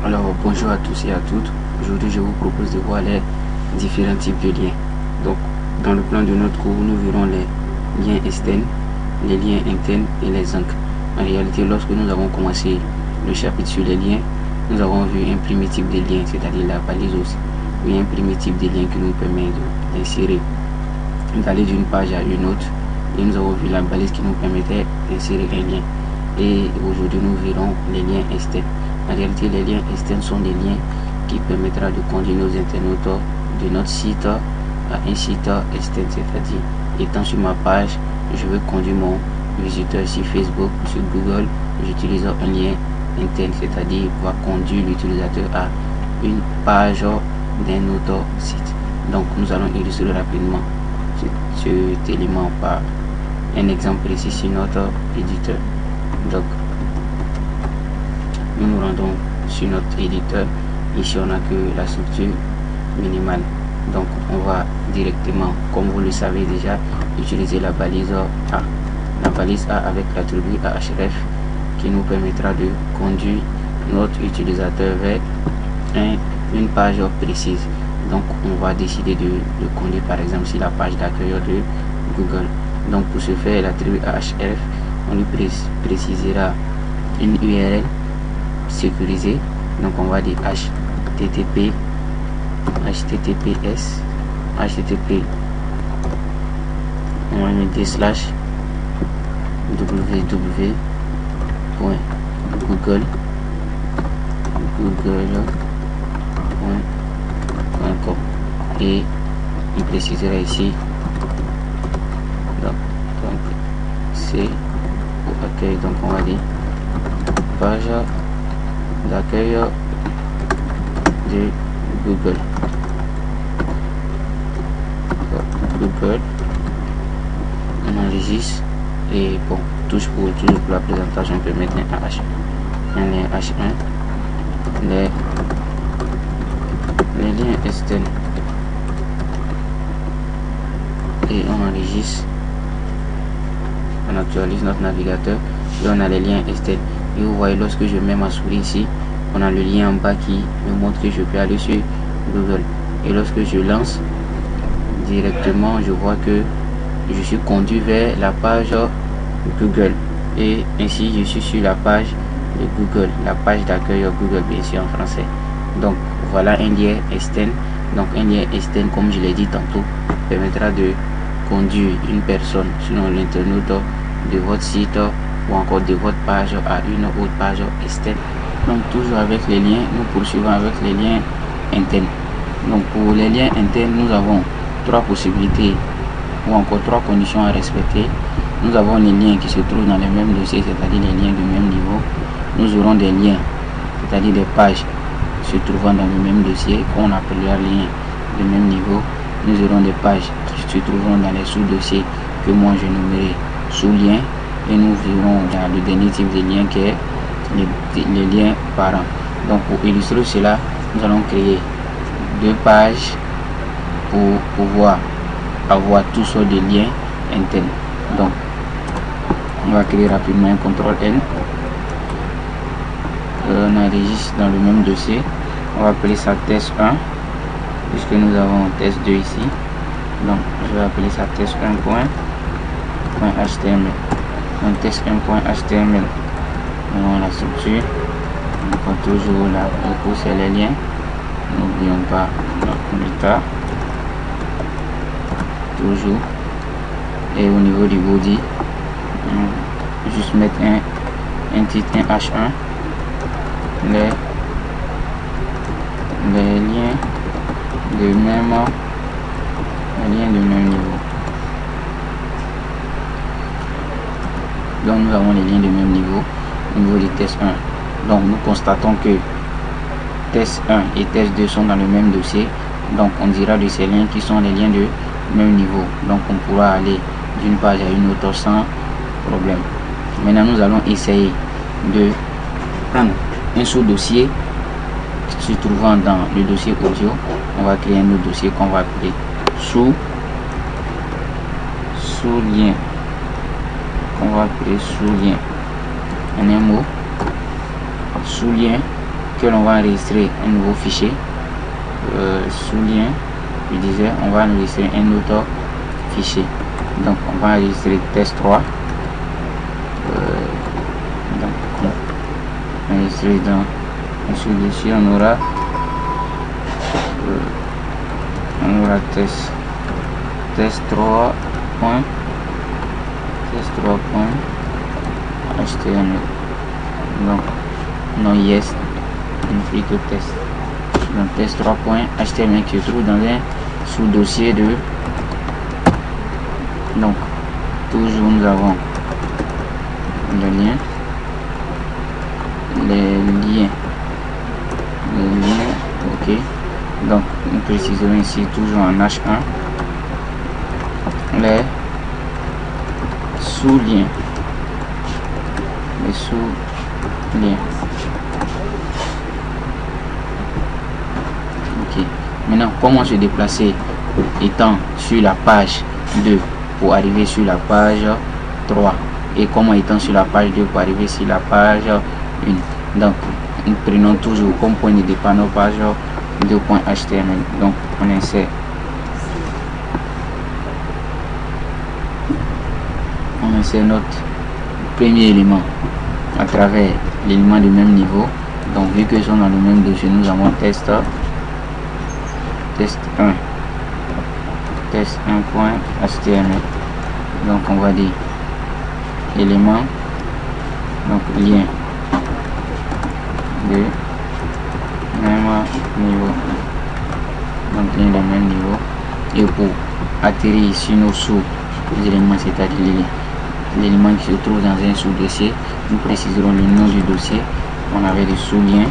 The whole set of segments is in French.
Alors bonjour à tous et à toutes. Aujourd'hui je vous propose de voir les différents types de liens. Donc dans le plan de notre cours, nous verrons les liens externes, les liens internes et les encres. En réalité, lorsque nous avons commencé le chapitre sur les liens, nous avons vu un premier type de lien, c'est-à-dire la balise aussi. Oui, un premier type de lien qui nous permet d'insérer, d'aller d'une page à une autre. Et nous avons vu la balise qui nous permettait d'insérer un lien. Et aujourd'hui nous verrons les liens externes. En réalité, les liens externes sont des liens qui permettra de conduire nos internautes de notre site à un site externe, c'est-à-dire étant sur ma page, je veux conduire mon visiteur sur Facebook, sur Google, j'utilise un lien interne, c'est-à-dire va conduire l'utilisateur à une page d'un autre site. Donc nous allons illustrer rapidement cet élément par un exemple précis sur notre éditeur. Donc nous nous rendons sur notre éditeur. Ici on a que la structure minimale, donc on va directement, comme vous le savez déjà, utiliser la balise A. La balise A avec l'attribut href qui nous permettra de conduire notre utilisateur vers une page précise. Donc on va décider de le conduire par exemple sur la page d'accueil de Google. Donc pour ce faire, l'attribut href, on lui précisera une URL sécurisée. Donc on va dire http https http, on va mettre des slash www.google.com et il précisera ici donc c'est pour accueil. Donc on va dire page d'accueil de Google. On enregistre et bon, toujours pour la présentation, on peut mettre un lien H1, les liens externes et on enregistre, on actualise notre navigateur et on a les liens externes. Et vous voyez, lorsque je mets ma souris ici, on a le lien en bas qui me montre que je peux aller sur Google. Et lorsque je lance directement, je vois que je suis conduit vers la page Google. Et ainsi, je suis sur la page de Google, la page d'accueil Google, bien sûr en français. Donc voilà un lien externe. Donc un lien externe, comme je l'ai dit tantôt, permettra de conduire une personne sur l'internaute de votre site ou encore de votre page à une autre page externe. Donc toujours avec les liens, nous poursuivons avec les liens internes. Donc pour les liens internes, nous avons trois possibilités ou encore trois conditions à respecter. Nous avons les liens qui se trouvent dans le même dossier, c'est-à-dire les liens du même niveau. Nous aurons des liens, c'est-à-dire des pages se trouvant dans le même dossier, qu'on appellera liens de même niveau. Nous aurons des pages qui se trouveront dans les sous-dossiers que moi je nommerai sous-liens. Et nous verrons dans le dernier type de lien qui est les liens parents. Donc pour illustrer cela, nous allons créer deux pages pour pouvoir avoir tous sortes de liens internes. Donc on va créer rapidement un CTRL-N. On enregistre dans le même dossier. On va appeler ça test 1 puisque nous avons test 2 ici. Donc je vais appeler ça test 1.html. Donc test 1.html. On la structure. Donc toujours là, c'est les liens. N'oublions pas notre méta. Toujours. Et au niveau du body, juste mettre un titre, un H1. Les liens de même niveau. Donc nous avons les liens de même niveau au niveau du test 1. Donc nous constatons que test 1 et test 2 sont dans le même dossier. Donc on dira de ces liens qui sont les liens de même niveau. Donc on pourra aller d'une page à une autre sans problème. Maintenant nous allons essayer de prendre un sous-dossier se trouvant dans le dossier audio. On va créer un autre dossier qu'on va appeler sous-lien. On va appeler sous-lien. En un mot, sous-lien que l'on va enregistrer un nouveau fichier sous lien. Je disais, on va enregistrer un autre fichier. Donc on va enregistrer test 3. Donc enregistrer dans ce dossier, on aura test 3 HTML. Donc non yes, plutôt test. Donc test 3.html qui se trouve dans un sous-dossier de. Donc toujours nous avons le lien, les liens, ok. Donc nous préciserons ici toujours en H1 les sous-liens, ok. Maintenant comment se déplacer étant sur la page 2 pour arriver sur la page 3 et comment étant sur la page 2 pour arriver sur la page 1. Donc nous prenons toujours comme point de départ nos pages 2.html. donc on insère notre premier élément à travers l'élément du même niveau. Donc vu que sont dans le même dossier, nous avons test 1.html. donc on va dire élément, donc lien de même niveau, donc lien de même niveau. Et pour atterrir sur nos sous-éléments, c'est-à-dire l'élément qui se trouve dans un sous-dossier, nous préciserons le nom du dossier. On avait des sous-liens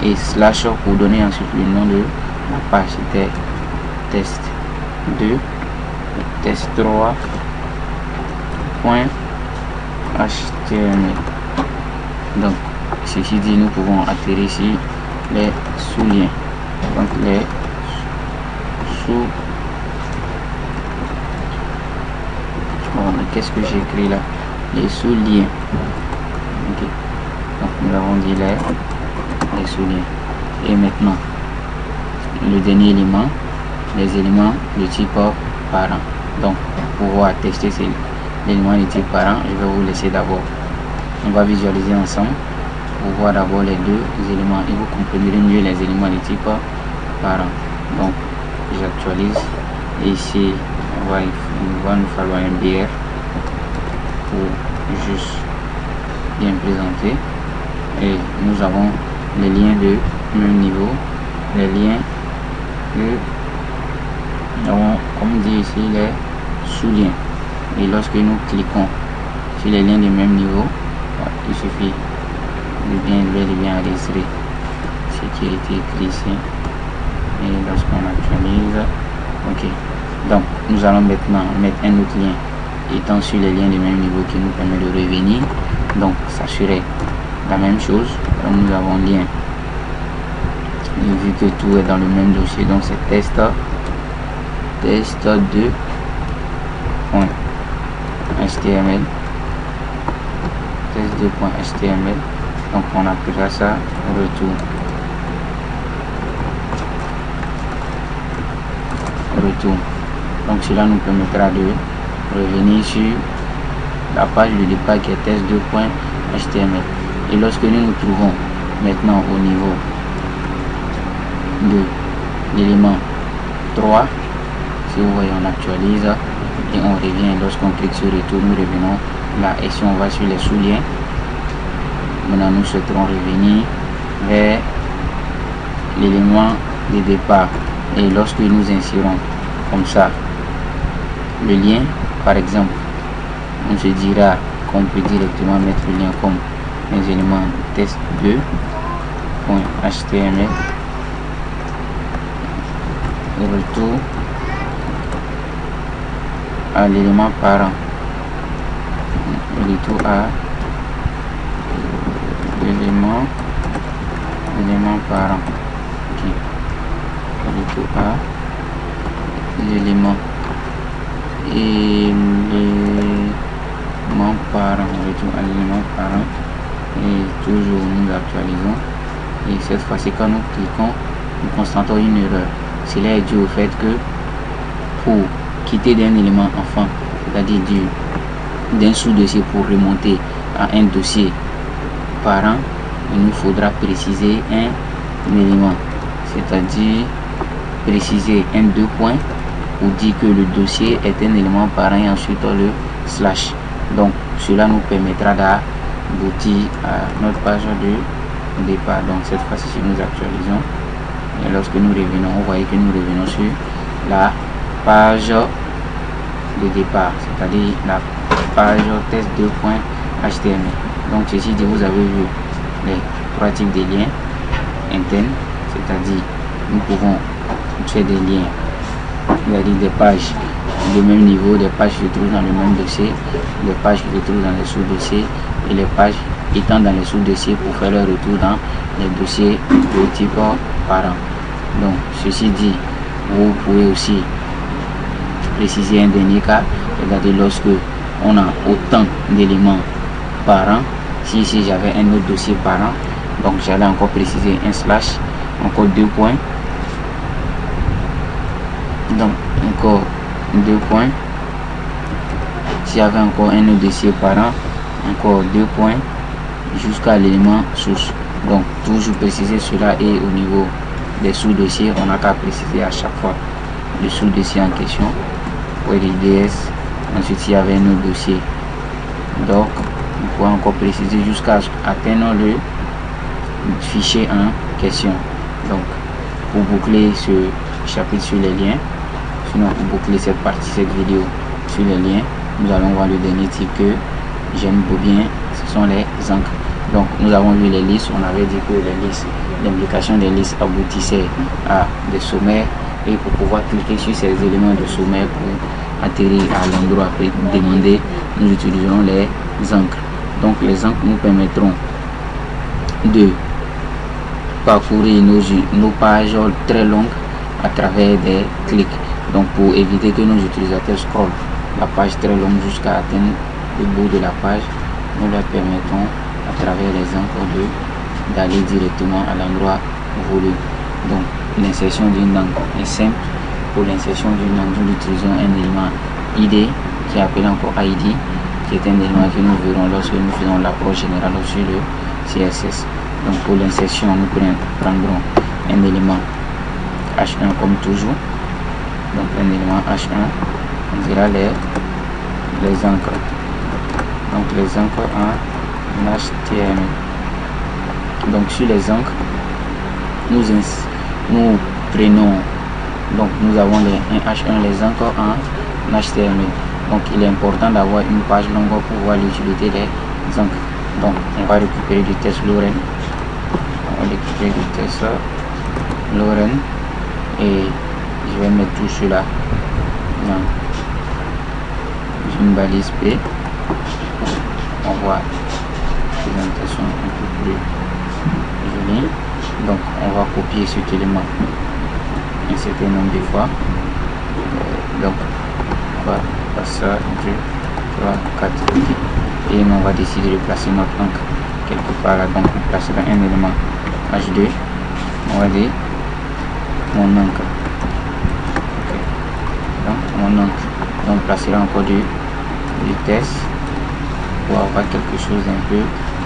et slash pour donner ensuite le nom de la page. C'était test 2 test 3.html. donc ceci dit, nous pouvons atterrir ici les sous-liens, donc les sous. Qu'est-ce que j'ai écrit là? Les sous-liens. Ok. Donc nous avons dit les sous-liens. Et maintenant le dernier élément, les éléments de type parent. Donc pour pouvoir tester ces éléments de type parent, je vais vous laisser d'abord. On va visualiser ensemble pour voir d'abord les deux éléments et vous comprendrez mieux les éléments de type parent. Donc j'actualise et ici il va nous falloir un BR pour juste bien présenter. Et nous avons les liens de même niveau, les liens de, nous avons, comme dit ici, les sous-liens. Et lorsque nous cliquons sur les liens de même niveau, il suffit de bien enregistrer ce qui a été écrit ici. Et lorsqu'on actualise, ok. Donc nous allons maintenant mettre un autre lien étant sur les liens de même niveau qui nous permet de revenir. Donc s'assurer la même chose. Donc, nous avons lien, et vu que tout est dans le même dossier, donc c'est test 2.html, test 2.html. donc on appellera ça retour. Donc cela nous permettra de revenir sur la page de départ qui est test 2.html. et lorsque nous nous trouvons maintenant au niveau de l'élément 3, si vous voyez, on actualise et on revient. Lorsqu'on clique sur retour, nous revenons là, et si on va sur les sous-liens, maintenant nous souhaiterons revenir vers l'élément de départ. Et lorsque nous insérons comme ça le lien, par exemple, on se dira qu'on peut directement mettre le lien comme les éléments test 2.html, retour à l'élément parent, retour à l'élément parent, okay. Retour à l'élément parent, retour à l'élément parent. Et toujours nous actualisons Et cette fois-ci, quand nous cliquons, nous constatons une erreur. Cela est dû au fait que pour quitter d'un élément enfant, c'est-à-dire d'un sous-dossier pour remonter à un dossier parent, il nous faudra préciser un élément, c'est-à-dire préciser un 2 points pour dire que le dossier est un élément parent et ensuite le slash. Donc cela nous permettra d'aboutir à notre page de départ. Donc cette fois-ci, si nous actualisons et lorsque nous revenons, vous voyez que nous revenons sur la page de départ, c'est-à-dire la page test2.html. Donc ceci dit, vous avez vu les 3 types de liens internes, c'est-à-dire nous pouvons faire des liens, c'est-à-dire des pages de même niveau, des pages qui se trouvent dans le même dossier, des pages qui se trouvent dans les sous-dossiers et les pages étant dans les sous-dossiers pour faire leur retour dans les dossiers de type parent. Donc ceci dit, vous pouvez aussi préciser un dernier cas, c'est-à-dire lorsque on a autant d'éléments parents. Si ici j'avais un autre dossier parent, donc j'allais encore préciser un slash, encore 2 points, donc encore 2 points. S'il y avait encore un autre dossier parent, encore 2 points jusqu'à l'élément source. Donc toujours préciser cela, et au niveau des sous-dossiers, on n'a qu'à préciser à chaque fois le sous-dossier en question pour l'IDS. Ensuite, s'il y avait un autre dossier, donc on pourra encore préciser jusqu'à atteindre le fichier en question. Donc pour boucler ce chapitre sur les liens, sinon pour boucler cette partie, cette vidéo sur les liens, nous allons voir le dernier type que j'aime bien, ce sont les encres. Donc nous avons vu les listes, on avait dit que les listes, l'implication des listes aboutissait à des sommaires, et pour pouvoir cliquer sur ces éléments de sommaire pour atterrir à l'endroit demandé, nous utiliserons les encres. Donc les encres nous permettront de parcourir nos pages très longues à travers des clics. Donc pour éviter que nos utilisateurs scrollent la page très longue jusqu'à atteindre le bout de la page, nous leur permettons à travers les encres d'aller directement à l'endroit voulu. Donc l'insertion d'une encre est simple. Pour l'insertion d'une encre, nous utilisons un élément ID qui est appelé encore ID, qui est un élément que nous verrons lorsque nous faisons l'approche générale sur le CSS. Donc pour l'insertion, nous prendrons un élément H1 comme toujours. Donc un élément H1, on dira les encres. Donc les encres en HTML. Donc sur les encres, nous prenons, donc nous avons les H1, les encres en HTML. Donc il est important d'avoir une page longue pour pouvoir l'utilité des encres. Donc on va récupérer du test Loren. On va récupérer du test Loren et je vais mettre tout cela dans une balise P. On voit une présentation un peu plus jolie. Donc on va copier cet élément un certain nombre de fois. Donc on va passer 2, 3, 4 et on va décider de placer notre encre quelque part là. Donc on placera un élément H2, on va dire mon encre. Okay. Donc mon encre, on placera encore du test pour avoir quelque chose d'un peu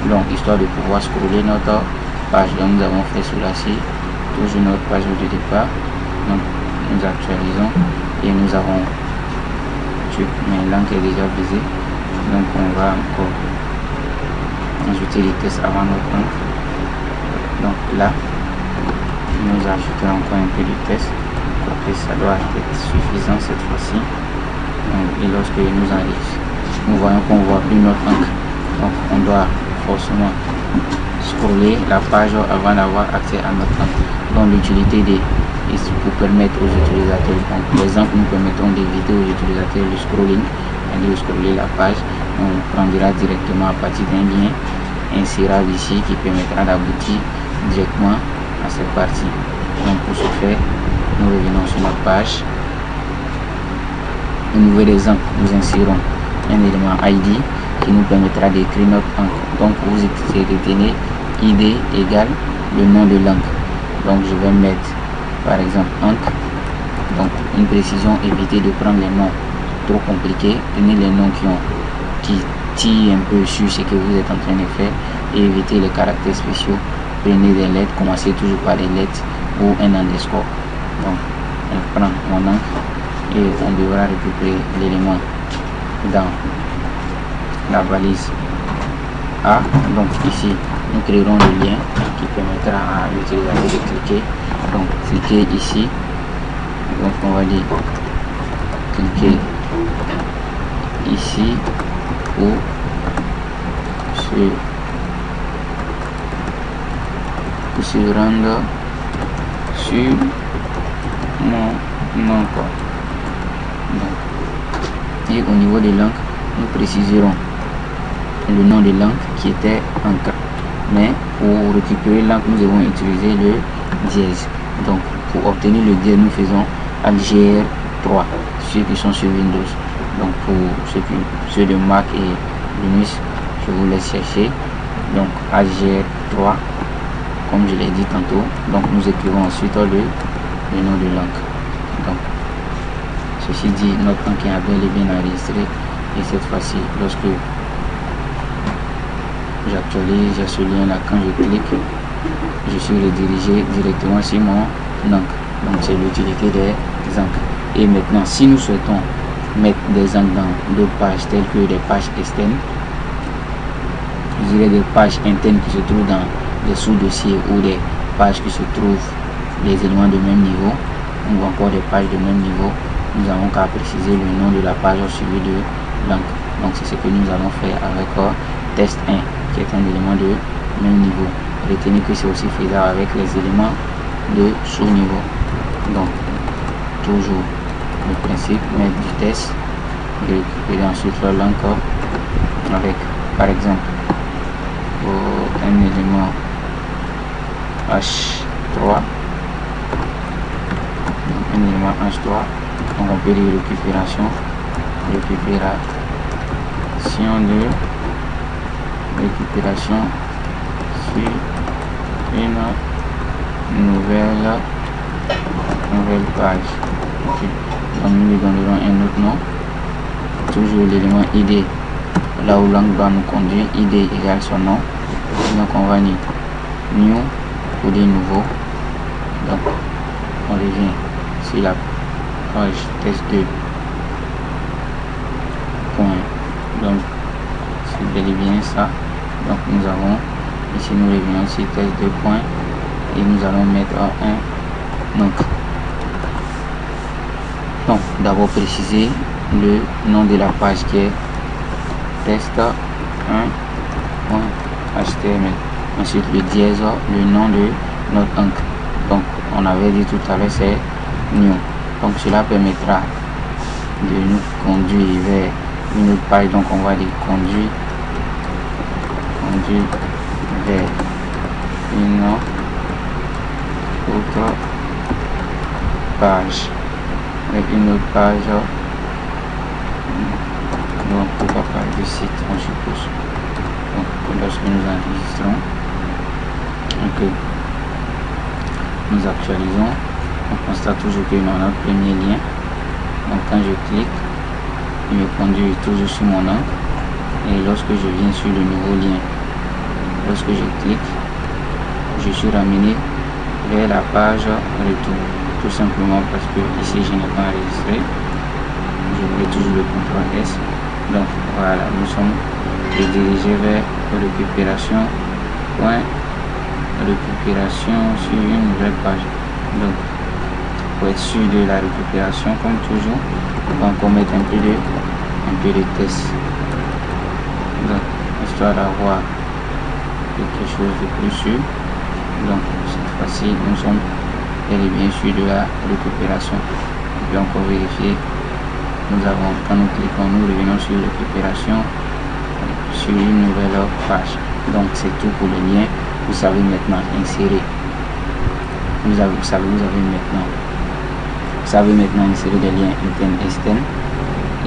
long, histoire de pouvoir scroller notre page. Donc nous avons fait cela-ci, toujours notre page de départ. Donc nous actualisons et nous avons, mais l'encre est déjà brisée, donc on va encore ajouter les tests avant notre encre. Donc là nous ajoutons encore un peu de test, et ça doit être suffisant cette fois-ci. Et lorsque nous enregistrons, nous voyons qu'on ne voit plus notre encre, donc on doit forcément scroller la page avant d'avoir accès à notre encre. Donc l'utilité pour permettre aux utilisateurs, donc par exemple nous permettons d'éviter aux utilisateurs le scrolling, et de scroller la page. On prendra directement à partir d'un lien insérable ici qui permettra d'aboutir directement à cette partie. Donc pour ce faire, nous revenons sur notre page. Au niveau des encres, nous insérons un élément ID qui nous permettra d'écrire notre encre. Donc vous retenez ID égale le nom de l'encre. Donc je vais mettre par exemple encre. Donc une précision, évitez de prendre les noms trop compliqués. Prenez les noms qui tirent un peu sur ce que vous êtes en train de faire et évitez les caractères spéciaux. Prenez des lettres, commencez toujours par les lettres ou un underscore. Donc on prend mon encre et on devra récupérer l'élément dans la valise A. Donc ici nous créerons le lien qui permettra à l'utilisateur de cliquer. Donc cliquez ici. Donc on va dire cliquer ici pour se rendre sur mon encre. Et au niveau de l'encre, nous préciserons le nom de l'encre qui était encre. Mais pour récupérer l'encre, nous avons utilisé le dièse. Donc pour obtenir le dièse, nous faisons Algérie 3, ceux qui sont sur Windows. Donc pour ceux de Mac et Linux, je vous laisse chercher. Donc Algérie 3, comme je l'ai dit tantôt. Donc nous écrivons ensuite le nom de l'encre. Donc ceci dit, notre encre est bel et bien enregistré. Et cette fois-ci, lorsque j'actualise, j'ai ce lien là, quand je clique, je suis redirigé directement sur mon encre. Donc c'est l'utilité des encres. Et maintenant, si nous souhaitons mettre des encres dans d'autres pages telles que des pages externes, je dirais des pages internes qui se trouvent dans des sous-dossiers ou des pages qui se trouvent des éléments de même niveau ou encore des pages de même niveau, nous avons qu'à préciser le nom de la page suivi de l'encre. Donc c'est ce que nous allons faire avec test 1 qui est un élément de même niveau. Retenez que c'est aussi faisable avec les éléments de sous-niveau. Donc toujours le principe, mettre du test et récupérer ensuite l'encre avec par exemple un élément H3, un élément H3, donc on peut dire récupération sur une nouvelle page. Okay. Donc nous lui donnerons un autre nom, toujours l'élément ID, là où l'angle doit nous conduire, ID égale son nom. Donc on va dire new pour des nouveaux. Donc on revient sur la page test 2 point. Donc c'est bel et bien ça. Donc nous avons ici, nous revenons sur test 2 points et nous allons mettre un encre. Donc d'abord préciser le nom de la page qui est test1.html. Ensuite le dièse, le nom de notre encre. Donc on avait dit tout à l'heure c'est new. Donc cela permettra de nous conduire vers une autre page. Donc on va dire conduire vers une autre page, avec une autre page, donc pourquoi pas de site on suppose. Donc lorsque nous enregistrons et que nous actualisons, on constate toujours que dans notre premier lien, donc quand je clique, il me conduit toujours sur mon encre. Et lorsque je viens sur le nouveau lien, lorsque je clique, je suis ramené vers la page retour, tout simplement parce que ici je n'ai pas enregistré. Je mets toujours le CTRL S. Donc voilà, nous sommes redirigés vers récupération sur une nouvelle page. Donc pour être sûr de la récupération, comme toujours, on va encore mettre un peu de test. Donc histoire d'avoir quelque chose de plus sûr. Donc cette fois-ci nous sommes bel et bien sûr de la récupération. On peut encore vérifier. Nous avons, quand nous cliquons, nous revenons sur récupération sur une nouvelle page. Donc c'est tout pour le lien. Vous savez maintenant insérer. Vous savez maintenant insérer des liens internes et externes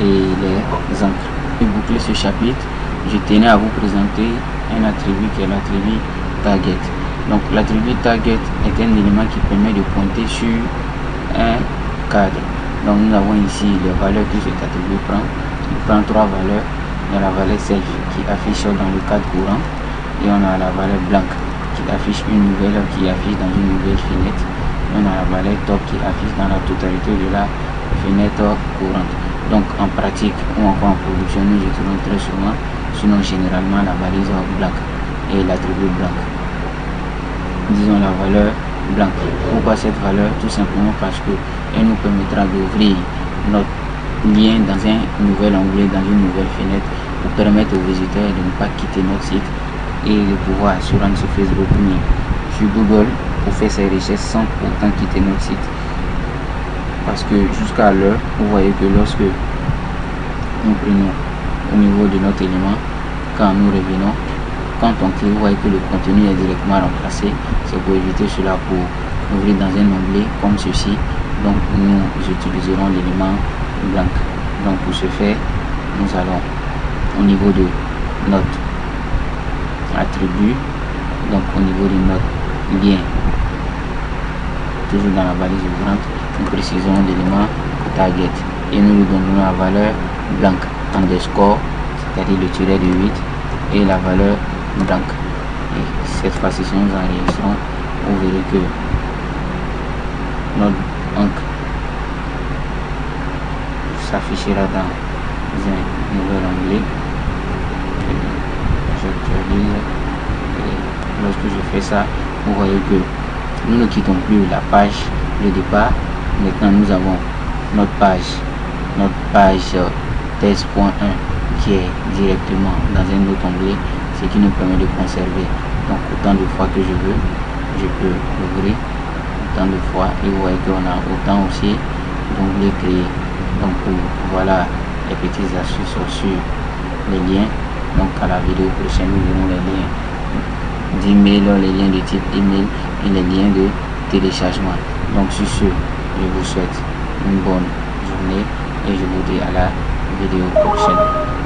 et les encres. Et boucler ce chapitre, je tenais à vous présenter un attribut qui est l'attribut target. Donc l'attribut target est un élément qui permet de pointer sur un cadre. Donc nous avons ici les valeurs que cet attribut prend. Il prend 3 valeurs. Il y a la valeur self qui affiche dans le cadre courant, et on a la valeur blank qui affiche une nouvelle, qui affiche dans une nouvelle fenêtre. Et on a la valeur top qui affiche dans la totalité de la fenêtre courante. Donc en pratique ou encore en production, nous utilisons très souvent, sinon généralement, la valise blank et l'attribut blank. Disons la valeur blanc. Pourquoi cette valeur? Tout simplement parce que elle nous permettra d'ouvrir notre lien dans un nouvel onglet, dans une nouvelle fenêtre, pour permettre aux visiteurs de ne pas quitter notre site et de pouvoir se rendre sur Facebook ou sur Google pour faire ses recherches sans pourtant quitter notre site. Parce que jusqu'à l'heure, vous voyez que lorsque nous prenons au niveau de notre élément, quand nous revenons, quand on clique, vous voyez que le contenu est directement remplacé. C'est pour éviter cela, pour ouvrir dans un onglet comme ceci. Donc nous utiliserons l'élément blanc. Donc pour ce faire, nous allons au niveau de notre attribut, donc au niveau de notre lien, toujours dans la valise ouvrante, nous précisons l'élément target et nous lui donnons la valeur blanc underscore, c'est-à-dire le tiret de 8 et la valeur blanc. Et cette fois-ci, si nous enregistrons, vous verrez que notre encre s'affichera dans un nouvel onglet. J'actualise et lorsque je fais ça, vous voyez que nous ne quittons plus la page de départ. Maintenant nous avons notre page test.1 qui est directement dans un autre onglet, ce qui nous permet de conserver donc autant de fois que je veux. Je peux ouvrir autant de fois et vous voyez qu'on a autant aussi d'onglets créés. Donc voilà les petites astuces sur les liens. Donc à la vidéo prochaine, nous verrons les liens d'email, les liens de type email et les liens de téléchargement. Donc sur ce, je vous souhaite une bonne journée et je vous dis à la vidéo prochaine.